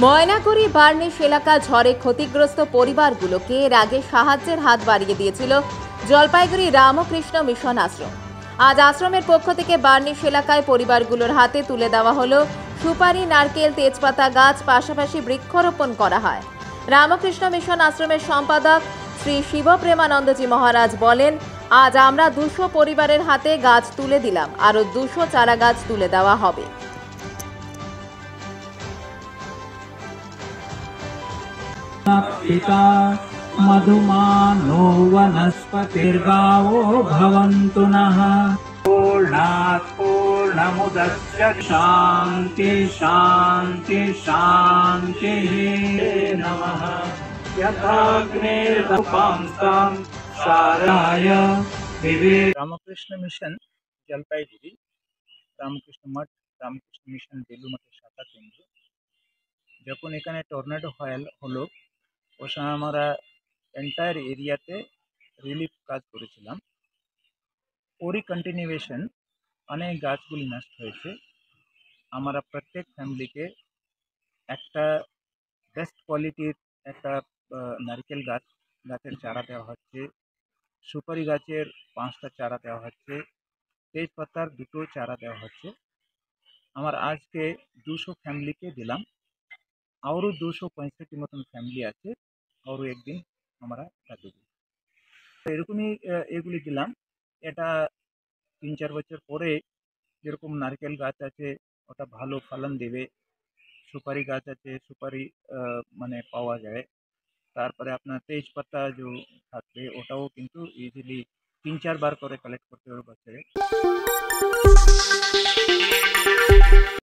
Maynaguri varnish এলাকা ঝড়ে ক্ষতিগ্রস্ত পরিবারগুলোকে এর আগে সাহায্যের হাত বাড়িয়ে দিয়েছিল জলপাইগুড়ি রামকৃষ্ণ মিশন আশ্রম। আজ আশ্রমের পক্ষ থেকে বার্নিশ এলাকায় পরিবারগুলোর হাতে তুলে দেওয়া হলো সুপারি, নারকেল, তেজপাতা গাছ, পাশাপাশি বৃক্ষরোপণ করা হয়। রামকৃষ্ণ মিশন আশ্রমের সম্পাদক শ্রী শিবপ্রেমানন্দজি মহারাজ বলেন, আজ আমরা 200 পরিবারের হাতে গাছ তুলে দিলাম, আরও 200 চারা গাছ তুলে দেওয়া হবে। पिता मधुमानो वनस्पतिर्गावो भवन्तु नः। पूर्णात् पूर्णमुदच्यते शान्ति शान्ति शान्तिः। नमः यथाग्निरुपांस्तां साराय विवेक। रामकृष्ण मिशन जलपाईगुड़ी, रामकृष्ण मठ, रामकृष्ण मिशन बेलू मठের শাখা কেন্দ্র। যখন এখানে টর্নেডো হলো ওই সময় আমরা এন্টায়ার এরিয়াতে রিলিফ কাজ করেছিলাম। ওরই কন্টিনিউয়েশন অনেক গাছগুলি নষ্ট হয়েছে। আমরা প্রত্যেক ফ্যামিলিকে একটা বেস্ট কোয়ালিটির একটা নারকেল গাছের চারা দেওয়া হচ্ছে, সুপারি গাছের 5টা চারা দেওয়া হচ্ছে, তেজপাতার 2টো চারা দেওয়া হচ্ছে। আমার আজকে 200 ফ্যামিলিকে দিলাম, আরও 265 মতন ফ্যামিলি আছে, আরও একদিন আমরা দেবো। এরকমই এগুলি দিলাম। এটা 3-4 বছর পরে যেরকম নারকেল গাছ আছে ওটা ভালো ফলন দেবে, সুপারি গাছ আছে সুপারি মানে পাওয়া যায়, তারপরে আপনার তেজপাতা যে থাকবে ওটাও কিন্তু ইজিলি 3-4 বার করে কালেক্ট করতে হবে বছরে।